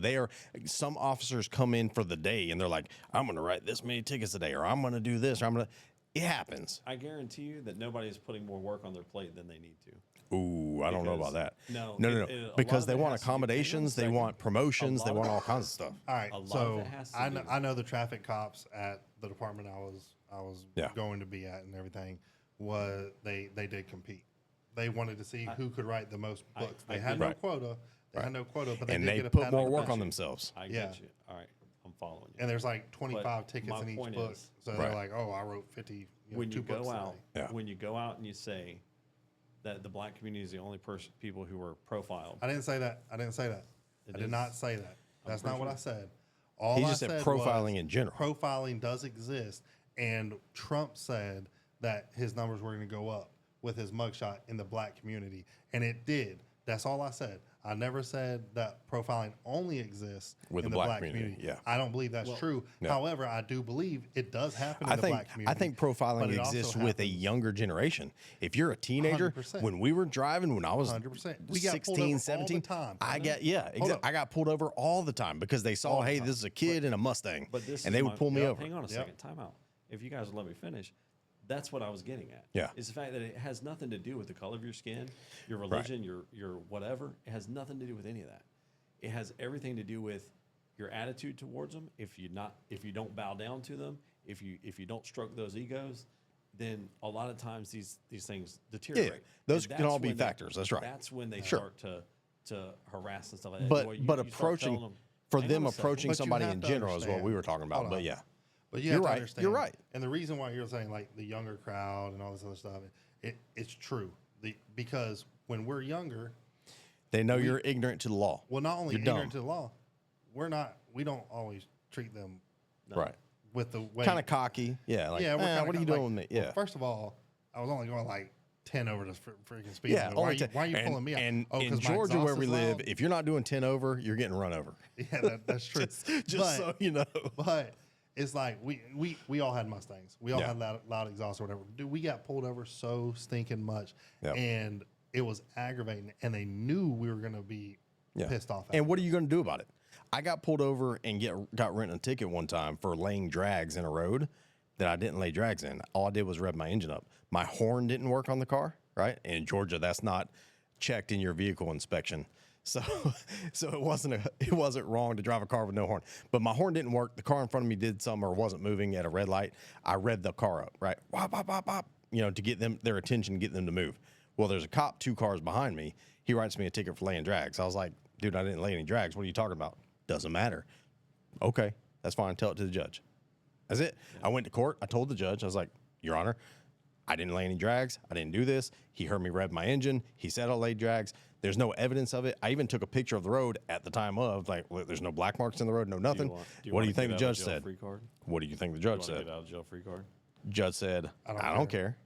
some officers come in for the day and they're like, I'm going to write this many tickets a day, or I'm going to do this, or it happens. I guarantee you that nobody is putting more work on their plate than they need to. Ooh, I don't know about Because- that. no, no. a lot Because of they it want has to do- hang on a accommodations, they second. want promotions, A they lot want of- all kinds of stuff. All right, A lot of so it has to I do- know the traffic cops at the department I was Yeah. going to be at and everything was they did compete. They wanted to see who could write the most books. They had no Right. quota. They had no quota, but they And did they get a put pat more on the work back. on themselves. I Yeah. get you. All right, I'm following you. And there's like 25 But tickets my in each point book. is- So Right. they're like, "Oh, I wrote 50 when you 2 books go today." out, Yeah. when you go out and you say that the black community is the only people who are profiled, I didn't say that. I didn't say that. It I did is. not say that. That's pretty not what sure. I said. All He I just said said profiling was in general. Profiling does exist, and Trump said that his numbers were going to go up with his mugshot in the black community, and it did. That's all I said. I never said that profiling only exists With in the black community, yeah. I don't believe that's true. No. However, I do believe it does happen in I the think black community. I think but profiling it also exists with a happens- younger generation. If you're a teenager, 100%. when we were driving, when I was 100%. We got pulled 16, over all the 17, time. I got Hold up. I got pulled over all the time because they saw, All the hey, time. this is a kid in a Mustang, but this and is they my- would pull me Yep. over. Hang on a Yep. second, time out. If you guys would let me finish, that's what I was getting at. Yeah. Is the fact that it has nothing to do with the color of your skin, your religion, your whatever. It has nothing to do with any of that. It has everything to do with your attitude towards them. If you don't bow down to them, if you don't stroke those egos, then a lot of times these things deteriorate. those And can all that's be when they- factors. That's right. That's when they Sure. start to harass and stuff like that. But Well, but you start approaching telling for hang them on a second. approaching But you somebody have in to general is what we understand. were talking about. Hold But on. yeah, But you You're have to right. understand. You're right. And the reason why you're saying like the younger crowd and all this other stuff, it's true. Because when we're younger, they know you're ignorant to the law. well, not only You're ignorant dumb. to the law, we don't always treat them Right. with the way. Kind of cocky. Yeah. Like, yeah, we're what are you doing with me? Yeah. Well, first of all, I was only going like 10 over the freaking speed Yeah, limit. Why, only are you, 10. why are you pulling me out? And Oh, in 'cause my Georgia, where exhaust we is live, loud? if you're not doing 10 over, you're getting run over. Yeah, that's true. just But- so you know. But it's like we all had Mustangs. We all Yeah. had loud exhaust or whatever. Dude, we got pulled over so stinking much, Yep. and it was aggravating. And they knew we were gonna be Yeah. pissed off. At And what are you going to do about it? I got pulled over and got written a ticket one time for laying drags in a road that I didn't lay drags in. All I did was rev my engine up. My horn didn't work on the car, right? And in Georgia, that's not checked in your vehicle inspection. So, so it wasn't wrong to drive a car with no horn. But my horn didn't work. The car in front of me did something or wasn't moving at a red light. I revved the car up, right? Wop, wop, wop, wop, to get their attention, get them to move. Well, there's a cop 2 cars behind me. He writes me a ticket for laying drags. I was like, dude, I didn't lay any drags. What are you talking about? Doesn't matter. Okay, that's fine. Tell it to the judge. That's it. I went to court. I told the judge, I was like, Your Honor, I didn't lay any drags. I didn't do this. He heard me rev my engine. He said I laid drags. There's no evidence of it. I even took a picture of the road at the time of, like, look, there's no black marks in the road, no nothing. What do you think the judge said? Free card? What do you think the You judge want to said? get out of jail free card? Judge said, I don't care.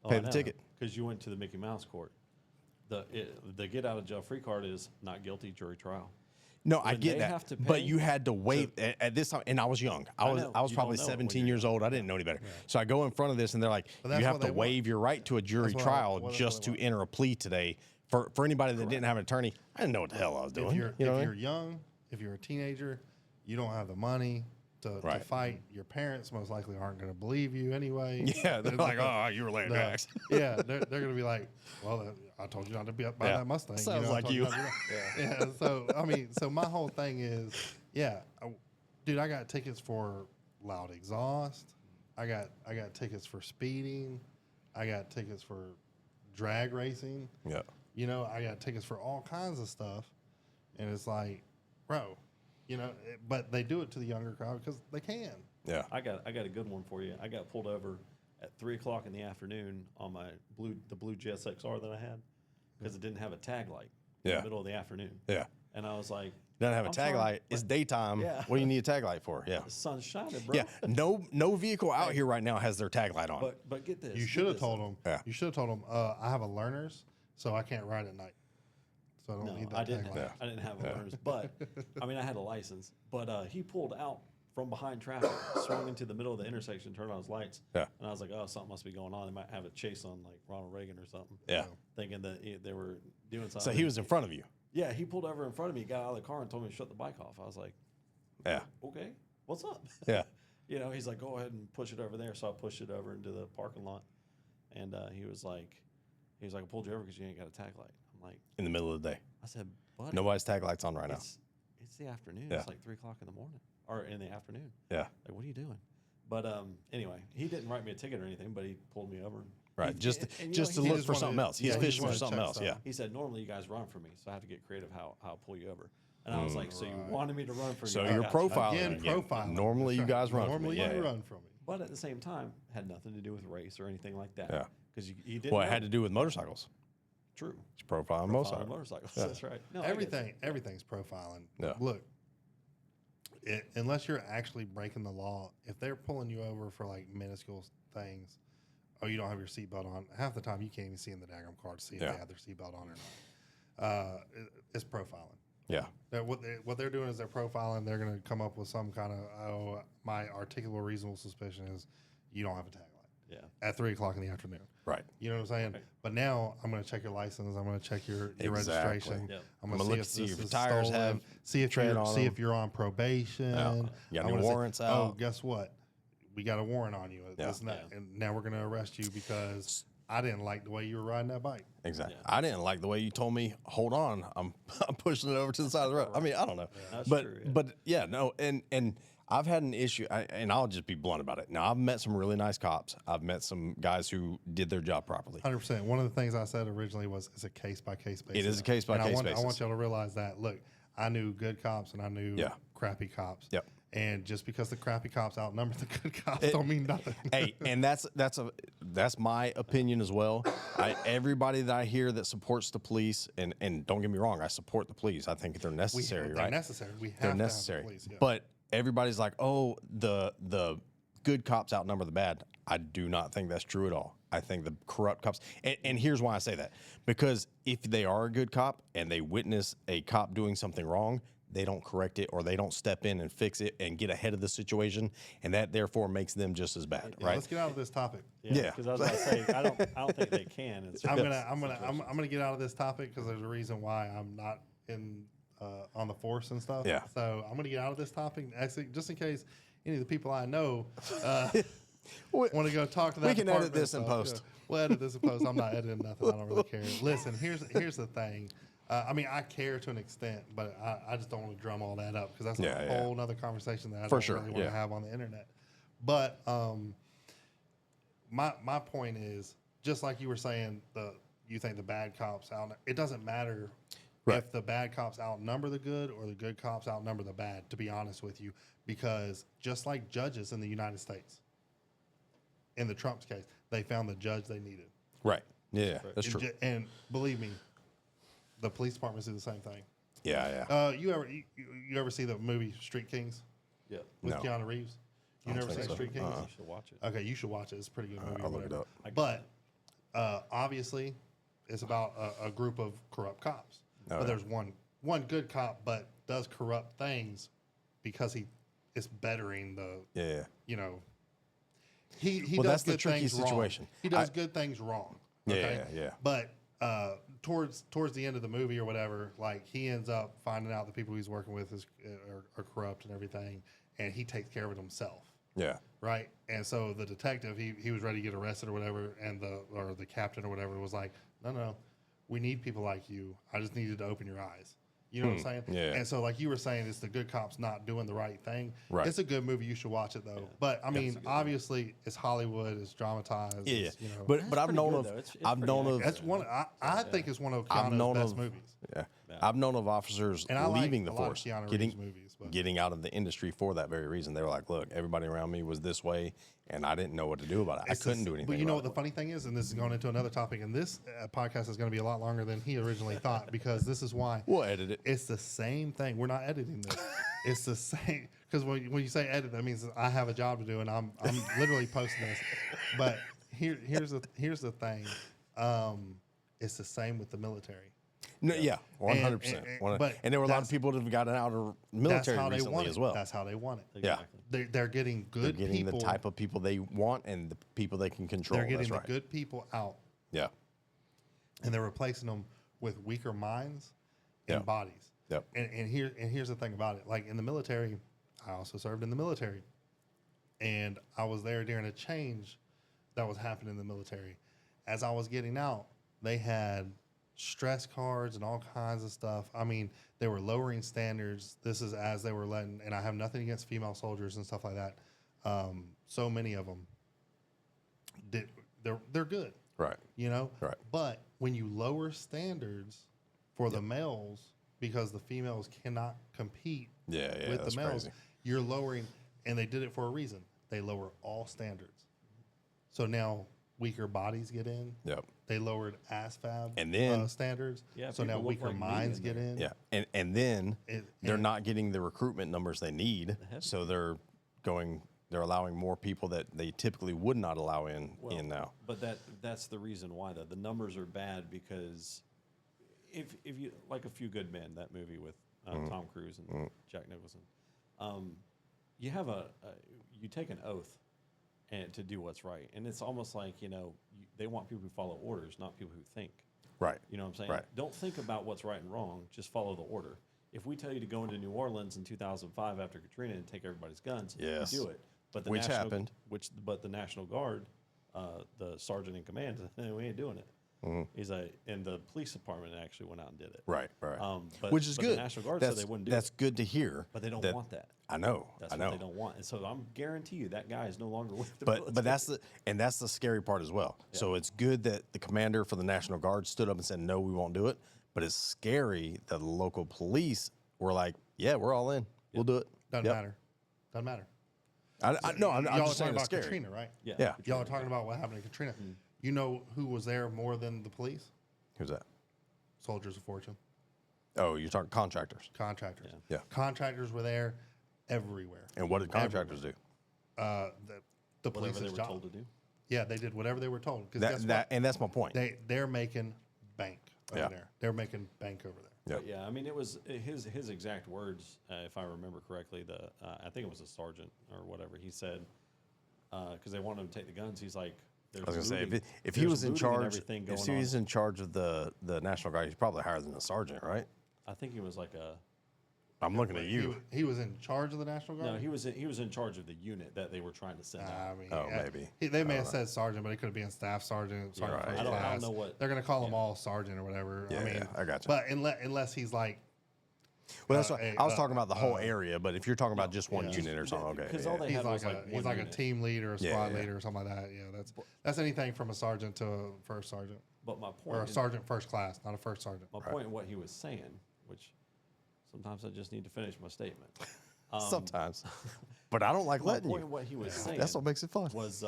Oh, Pay the ticket. because you went to the Mickey Mouse court. The get out of jail free card is not guilty, jury trial. No, I When get they that. have to But pay you had to wait at this time, and I was young. I was know. I was You probably don't know it when 17 you're years young. old. I didn't know any better. So I go in front of this, and they're like, But "You that's have what to they want. waive your right to a jury That's what trial that's just what to they want. enter a plea today." For anybody that didn't have an attorney, I didn't know what the hell I was doing. If you're you know what I if mean? you're young, if you're a teenager, you don't have the money to Right. fight. Your parents most likely aren't going to believe you anyway. Yeah, they're like, "Oh, you were laying No. tax." Yeah, they're going to be like, well, I told you not to buy Yeah. that Mustang. Sounds I like told you. not to do that. Yeah. So I mean, so my whole thing is, dude, I got tickets for loud exhaust. I got tickets for speeding. I got tickets for drag racing. Yeah. You know, I got tickets for all kinds of stuff, and it's like, bro, but they do it to the younger crowd because they can. Yeah. I got a good one for you. I got pulled over at 3:00 in the afternoon on my the blue GSXR that I had because it didn't have a tag light in Yeah. the middle of the afternoon. Yeah. And I was like, Doesn't have a I'm tag trying- light. It's daytime. Yeah. What do you need a tag light for? Yeah. the sun's shining, bro. Yeah. No vehicle out here right now has their tag light on. But get this. You get should have this. told them. Yeah. You should have told them. I have a learner's, so I can't ride at night. So I don't No, need that I didn't. tag Have, light. I didn't have a learner's, but I mean, I had a license. But he pulled out from behind traffic, swung into the middle of the intersection, turned on his lights. Yeah. And I was like, oh, something must be going on. They might have a chase on like Ronald Reagan or something. Yeah. Thinking that they were doing something. So he was in front of you. Yeah, he pulled over in front of me, got out of the car, and told me to shut the bike off. I was like, Yeah. okay, what's up? Yeah. He's like, go ahead and push it over there. So I pushed it over into the parking lot, and he was like, I pulled you over because you ain't got a tag light. I'm like, In the middle of the day. I said, buddy, Nobody's tag lights on right now. it's the afternoon. Yeah. It's like 3:00 in the morning or in the afternoon. Yeah. Like, what are you doing? But anyway, he didn't write me a ticket or anything, but he pulled me over. Right. He- Just and, you know, just to he look just for wanted- something else. He's yeah, he fishing for just wanted something to else. check Yeah. something. He said, normally you guys run for me, so I have to get creative how I'll pull you over. And I was like, so you wanted me to run for you? So I you're got you. profiling. Again, profiling. Normally you guys run Normally from me. you Yeah. run from me. But at the same time, had nothing to do with race or anything like that. Yeah. Because he didn't. Well, it know. had to do with motorcycles. True. It's profiling Following motorcycles. motorcycles. Yeah. That's right. No, I get it. Everything's profiling. Yeah. Look, unless you're actually breaking the law, if they're pulling you over for like minuscule things, oh, you don't have your seatbelt on. Half the time, you can't even see in the daggum car to see if Yeah. they have their seatbelt on or not. It's profiling. Yeah. What they're doing is they're profiling. They're going to come up with some kind of my articulable reasonable suspicion is you don't have a tag light Yeah. at 3:00 in the afternoon. Right. You know what I'm saying? Right. But now I'm going to check your license. I'm going to check your Exactly. registration. Yep. I'm I'm going gonna to see look if to see this if your is tires stolen. have See if tread on them. you're on probation. Yeah. You got I'm any gonna say, warrants Oh, out? guess what? We got a warrant on you. Yeah. This and that. Yeah. And now we're going to arrest you because I didn't like the way you were riding that bike. Exactly. Yeah. I didn't like the way you told me, hold on, I'm pushing it over to the side of the road. I mean, I don't know. That's but true, yeah. but yeah, no, and I've had an issue, and I'll just be blunt about it. Now, I've met some really nice cops. I've met some guys who did their job properly. 100%. One of the things I said originally was it's a case-by-case basis. It is a case-by-case I basis. want y'all to realize that, look, I knew good cops and I knew Yeah. crappy cops. Yep. And just because the crappy cops outnumber the good cops don't mean nothing. Hey, and that's my opinion as well. Everybody that I hear that supports the police, and don't get me wrong, I support the police. I think they're necessary, They're right? necessary. We have They're to necessary. have the police. Yeah. But everybody's like, oh, the good cops outnumber the bad. I do not think that's true at all. I think the corrupt cops, and here's why I say that. Because if they are a good cop and they witness a cop doing something wrong, they don't correct it or they don't step in and fix it and get ahead of the situation, and that therefore makes them just as bad, Yeah, right? let's get out of this topic. Yeah. Because I was about to say, I don't think they can. In I'm certain gonna situations. get out of this topic because there's a reason why I'm not in on the force and stuff. Yeah. So I'm gonna get out of this topic, actually, just in case any of the people I know We- want to go talk to that. we can edit department this and in stuff. post. Yeah. We'll edit this in post. I'm not editing nothing. I don't really care. Listen, here's the thing. I mean, I care to an extent, but I just don't want to drum all that up because that's a whole nother conversation that I don't sure, really want yeah. to have on the internet. But my point is, just like you were saying, you think the bad cops out. It doesn't matter Right. if the bad cops outnumber the good or the good cops outnumber the bad. To be honest with you, because just like judges in the United States, in the Trump's case, they found the judge they needed. Right. Yeah, that's And true. And believe me, the police departments do the same thing. Yeah, yeah. You ever see the movie Street Kings Yeah. with No. Keanu Reeves? You never seen Street Kings? You should watch it. Okay, you should watch it. It's a pretty good movie. I'll or look it whatever. up. But obviously, it's about a group of corrupt cops. Oh, but yeah. there's one good cop, but does corrupt things because he is bettering the. Yeah. You know, he Well, does that's the good tricky things situation. Wrong. He does good things wrong. Okay? Yeah. But towards the end of the movie or whatever, like he ends up finding out the people he's working with are corrupt and everything, and he takes care of it himself. Yeah. Right. And so the detective, he was ready to get arrested or whatever, and the captain or whatever was like, no, we need people like you. I just needed to open your eyes. You know what I'm saying? Yeah. And so like you were saying, it's the good cops not doing the right thing. Right. It's a good movie. You should watch it though. Yeah. But I mean, it's a good obviously it's Hollywood. It's dramatized. Yeah. It's, you know, But That's I've pretty known good, of though. It's I've pretty known of that's one. I think it's one of I've Keanu's known best of movies. Yeah. Yeah. I've known of officers And I like leaving the a lot of force, Keanu getting Reeves movies, but- getting out of the industry for that very reason. They were like, "Look, everybody around me was this way, and I didn't know what to do about it. It's I couldn't the- do anything." But you know what about the funny thing is, and this is going into another topic, and this podcast is going to be a lot longer than he originally thought because this is why. We'll edit it. It's the same thing. We're not editing this. It's the same because when you say edit, that means I have a job to do, and I'm literally posting this. But here's the thing. It's the same with the military. No, yeah, 100%. but And there were a lot of that's- people that have gotten out of That's military how they recently want it. as well. That's how they want it. Yeah. Exactly. They're getting They're good getting people. the type of people they want and the people they can control. They're getting That's the right. good people out, Yeah. and they're replacing them with weaker minds and Yeah. bodies. Yep. And here's the thing about it. Like in the military, I also served in the military, and I was there during a change that was happening in the military. As I was getting out, they had stress cards and all kinds of stuff. I mean, they were lowering standards. This is as they were letting, and I have nothing against female soldiers and stuff like that. So many of them they're good, Right. you know. Right. But when you lower standards for the males because the females cannot compete Yeah, with that's the males, crazy. you're lowering, and they did it for a reason. They lower all standards. So now weaker bodies get in. Yep. They lowered ASFAB And then- standards. Yeah, so now people look weaker like me minds in get there. in. Yeah. And then they're and- not getting the recruitment numbers they need, have so they're allowing more people that they typically would not allow in now. But that's the reason why though. The numbers are bad because if you like A Few Good Men, that movie with Tom Cruise and Jack Nicholson, you have you take an oath and to do what's right, and it's almost like they want people who follow orders, not people who think. Right. You know what I'm saying? Right. Don't think about what's right and wrong. Just follow the order. If we tell you to go into New Orleans in 2005 after Katrina and take everybody's guns, Yes. you do it. But the Which National, happened. But the National Guard, the sergeant in command, said, we ain't doing it. He's like, and the police department actually went out and did it. Right. But, Which is but good. The National Guard that's, said they wouldn't do That's it. good to hear. But they don't want that. I know. That's I know. what they don't want. And so I'm guarantee you that guy is no longer with the But that's the scary part as well. Yeah. So it's good that the commander for the National Guard stood up and said, "No, we won't do it." But it's scary that the local police were like, "Yeah, we're all in. We'll do it." Doesn't Yep. matter. Doesn't matter. No, I'm Y'all are just saying talking it's about scary. Katrina, right? Yeah. Y'all are talking about what happened to Katrina. You know who was there more than the police? Who's that? Soldiers of Fortune. Oh, you're talking contractors. Contractors. Yeah. Contractors were there everywhere. And what did contractors do? The whatever police's they were job. told to do. Yeah, they did whatever they were told. Because And that's my point. they're making bank over Yeah. there. They're making bank over there. Yeah. But yeah, I mean, it was his exact words, if I remember correctly. I think it was a sergeant or whatever. He said because they wanted him to take the guns. He's like, I was gonna say looting- if he there's was in looting and charge, everything if going he was on. in charge of the National Guard, he's probably higher than a sergeant, right? I think he was like a I'm looking at you. He was in charge of the National Guard? no. He was in charge of the unit that they were trying to send out. I mean, Oh, maybe. They may have said sergeant, but it could have been staff sergeant, sergeant right. first I don't class. know what- They're going to call them all sergeant or whatever. Yeah, I mean, yeah, I gotcha. But unless he's like, Well, that's what a- I was talking about the whole area, but if you're talking about just one yeah. unit or something, okay. Because yeah. all they he's had was like like he's one like unit. a team leader, a Yeah, squad yeah. leader, or something like that. Yeah, that's anything from a sergeant to a first sergeant But my or point, a sergeant first class, not a first sergeant. my point in what he was saying, which sometimes I just need to finish my statement. Sometimes, but I don't like My letting point in you. what he was saying That's what makes it fun. was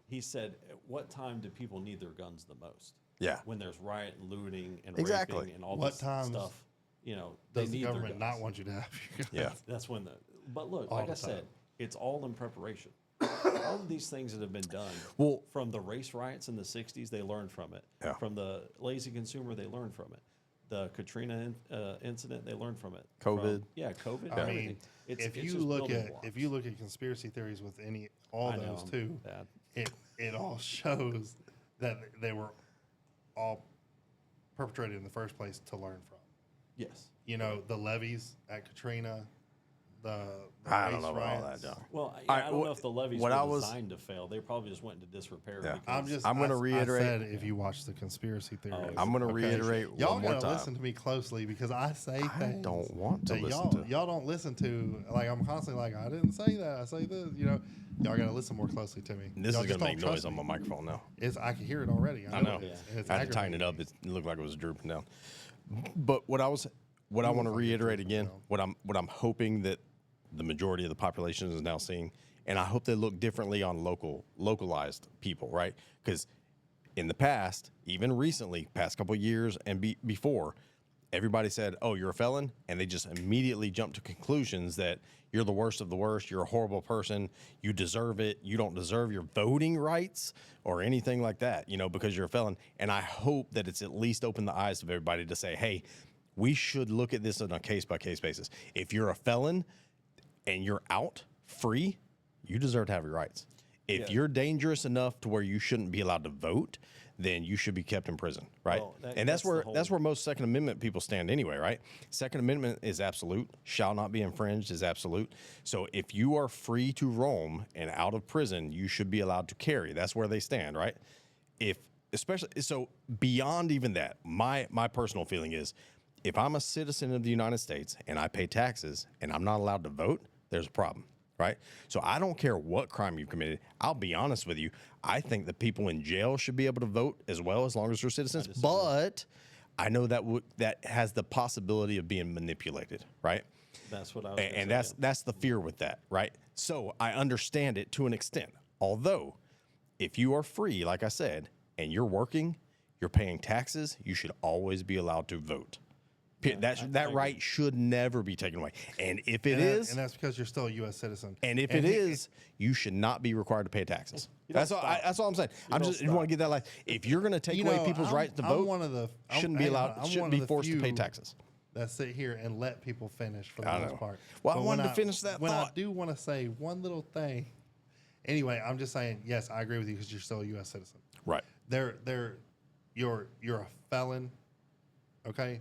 he said, at what time do people need their guns the most? Yeah. When there's riot and looting and Exactly. raping and all What this times stuff. They Does the need their government guns. not want you to have your Yeah. That's when but look, All like the I said, time. It's all in preparation. All of these things that have been done, Well- from the race riots in the 60s, they learned from it. Yeah. From the lazy consumer, they learned from it. The Katrina incident, they learned from it. COVID. COVID. I Everything. mean, It's if just you look building at blocks. conspiracy theories with all I know, those I'm too, bad. it all shows that they were all perpetrated in the first place to learn from. Yes. You know, the levees at Katrina, the I don't race know about all that, riots. John. Well, All I right, don't know if the levees what I were was- designed to fail. They probably just went into disrepair. Yeah. Because I'm gonna I reiterate- said if you watch the conspiracy theories, I'm going to reiterate y'all one more gotta time. listen to me closely because I say things. don't want to that listen to. y'all don't listen to. Like I'm constantly like I didn't say that. I say this. You know, y'all gotta listen more closely to me. This Y'all is just going to make don't noise trust on my me. microphone now. I can hear it already. I know. It is, and it's I had to tighten it up. aggravating It looked like it was drooping down. But what I want to reiterate again, what I'm hoping that the majority of the population is now seeing, and I hope they look differently on localized people, right? Because in the past, even recently, past couple of years and before, everybody said, "Oh, you're a felon," and they just immediately jumped to conclusions that you're the worst of the worst, you're a horrible person, you deserve it, you don't deserve your voting rights or anything like that, you know, because you're a felon. And I hope that it's at least opened the eyes of everybody to say, "Hey, we should look at this on a case by case basis. If you're a felon and you're out free, you deserve to have your rights. If Yeah. you're dangerous enough to where you shouldn't be allowed to vote, then you should be kept in prison," right? Well, and that's that's the where whole- most Second Amendment people stand anyway, right? Second Amendment is absolute, shall not be infringed is absolute. So if you are free to roam and out of prison, you should be allowed to carry. That's where they stand, right? Especially so beyond even that, my personal feeling is if I'm a citizen of the United States and I pay taxes and I'm not allowed to vote, there's a problem, right? So I don't care what crime you've committed. I'll be honest with you. I think the people in jail should be able to vote as well as long as they're citizens. But I know that has the possibility of being manipulated, right? That's what I was gonna And say. that's the fear with that, right? So I understand it to an extent. Although, if you are free, like I said, and you're working, you're paying taxes, you should always be allowed to vote. That right should never be taken away. And if it is, and that's because you're still a U.S. citizen. and if it is, you should not be required to pay taxes. That's all. That's all I'm saying. You want to get that like if you're going to take away people's right to vote, shouldn't be allowed. Shouldn't be forced to pay taxes. That sit here and let people finish for the I most know. part. Well, I But wanted when to finish that when thought. I do want to say one little thing. Anyway, I'm just saying, yes, I agree with you because you're still a U.S. citizen. Right. You're a felon, okay,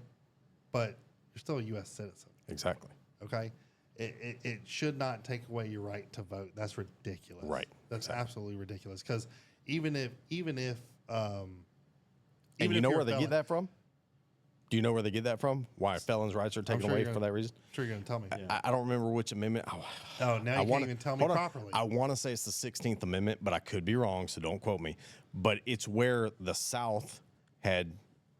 but you're still a U.S. citizen, Exactly. okay. It should not take away your right to vote. That's ridiculous. Right. That's absolutely ridiculous. Because even if And even you if know you're where a they felon- get that from? Do you know where they get that from? Why felons' rights are taken sure away you're for gonna- that reason? I'm sure you're going to tell me. I don't remember which amendment. Oh, now you can't wanna- even tell me hold on. properly. I want to say it's the 16th Amendment, but I could be wrong, so don't quote me. But it's where the South had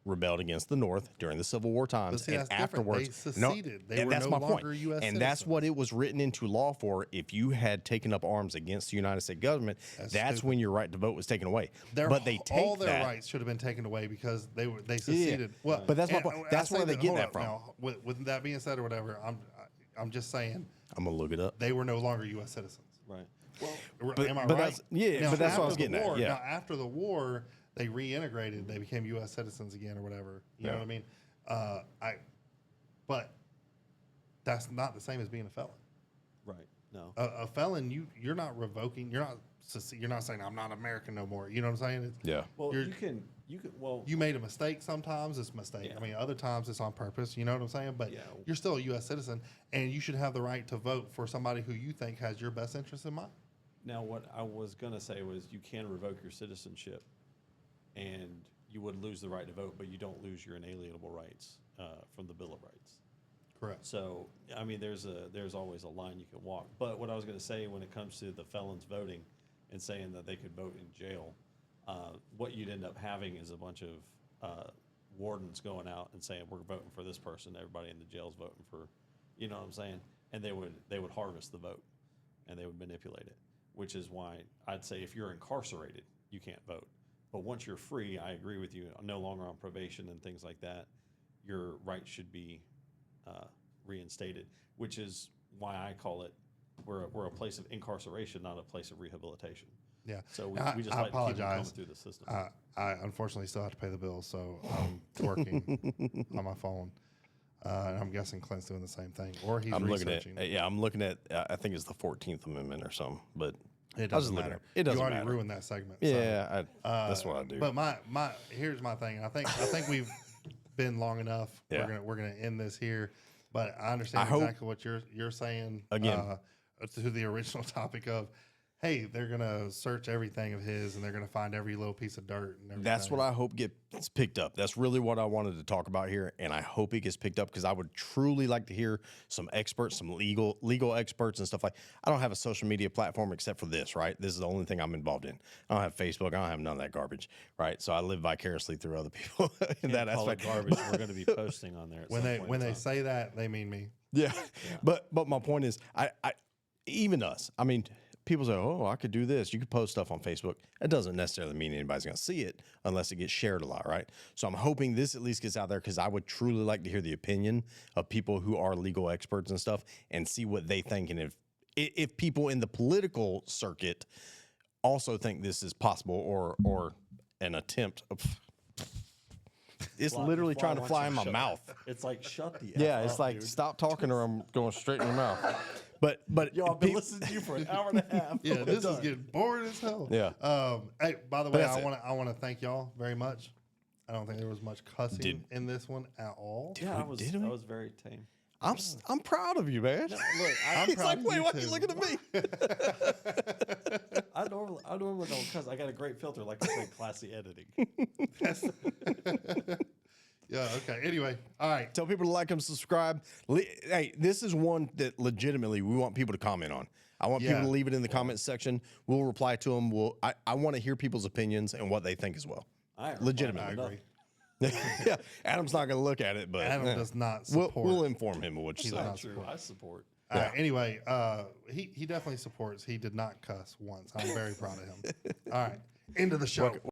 rebelled against the North during the Civil War times, see, and that's different. They afterwards, seceded. They and were that's no my longer point. US And that's what citizens. it was written into law for. If you had taken up arms against the United States government, that's stupid. when your right to vote was taken away. But they take all their that. rights should have been taken away because they seceded. Well, But that's my and point. I That's say where they get hold that up from. Now, with that being said or whatever, I'm just saying I'm gonna look it up. they were no longer U.S. citizens. Right. Am I but right? that's- yeah, Now, but that's what I was after the getting at, war- yeah. Now, after the war, they reintegrated. They became U.S. citizens again or whatever. You know Yeah. what I mean? But that's not the same as being a felon. Right. No. A felon, you're not revoking. You're not saying I'm not American no more. You know what I'm saying? Yeah. Well, you're- you can. Well, You made a mistake. Sometimes it's a mistake. Yeah. I mean, other times it's on purpose. You know what I'm saying? But Yeah. you're still a U.S. citizen, and you should have the right to vote for somebody who you think has your best interest in mind. now what I was gonna say was you can revoke your citizenship, and you would lose the right to vote, but you don't lose your inalienable rights from the Bill of Rights. Correct. So, I mean, there's always a line you can walk. But what I was going to say when it comes to the felons voting and saying that they could vote in jail, what you'd end up having is a bunch of wardens going out and saying, we're voting for this person. Everybody in the jail's voting for, you know what I'm saying? And they would harvest the vote and they would manipulate it, which is why I'd say if you're incarcerated, you can't vote. But once you're free, I agree with you, no longer on probation and things like that, your rights should be reinstated, which is why I call it we're a place of incarceration, not a place of rehabilitation. Yeah. So we just I like to keep them coming apologize. through the system. I unfortunately still have to pay the bills, so I'm working on my phone. And I'm guessing Clint's doing the same thing, or he's I'm researching. looking at I think it's the 14th Amendment or something, but It I was doesn't looking matter. at it. Doesn't You already matter. ruined that segment. so, Yeah, that's what I do. But here's my thing. I think we've been long enough. Yeah. We're gonna end this here. But I understand I hope- exactly what you're saying. Again. To the original topic of, hey, they're gonna search everything of his and they're gonna find every little piece of dirt and everything. That's what I hope gets picked up. That's really what I wanted to talk about here, and I hope it gets picked up because I would truly like to hear some experts, some legal experts and stuff like. I don't have a social media platform except for this, right? This is the only thing I'm involved in. I don't have Facebook. I don't have none of that garbage, right? So I live vicariously through other people in that Call it aspect. garbage. We're going to be posting on there. At When some they point when in they time. say that, they mean me. Yeah. But my point is, I even us. I mean, people say, "Oh, I could do this." You could post stuff on Facebook. That doesn't necessarily mean anybody's going to see it unless it gets shared a lot, right? So I'm hoping this at least gets out there because I would truly like to hear the opinion of people who are legal experts and stuff, and see what they think, and if people in the political circuit also think this is possible or an attempt. It's literally trying to wants fly you in my shut- mouth. It's like shut the Yeah, F it's up, like dude. stop talking or I'm going straight in your mouth. But Yo, I've been pe- listening to you for an hour and a half. Yeah, I'm this is done. getting boring as hell. Yeah. Hey, by the But way, that's it. I want to thank y'all very much. I don't think there was much cussing in this one at all. Yeah, I was Did we? very tame. I'm proud of you, man. Look, I'm He's proud like, of wait, you why are you too." looking at me? I normally don't cuss. I got a great filter, like I said, classy editing. Yeah. Okay. Anyway. All right. Tell people to like and subscribe. Hey, this is one that legitimately we want people to comment on. I want people Yeah. to leave it in the comments section. We'll reply to them. I want to hear people's opinions and what they think as well. I ain't Legitimately. replying I to agree. nothing. Yeah, Adam's not going to look at it, but Adam eh, does not we'll support. inform him of what you say. not True, I support. All right, anyway, he definitely supports. He did not cuss once. I'm very proud of him. All right. End of the show.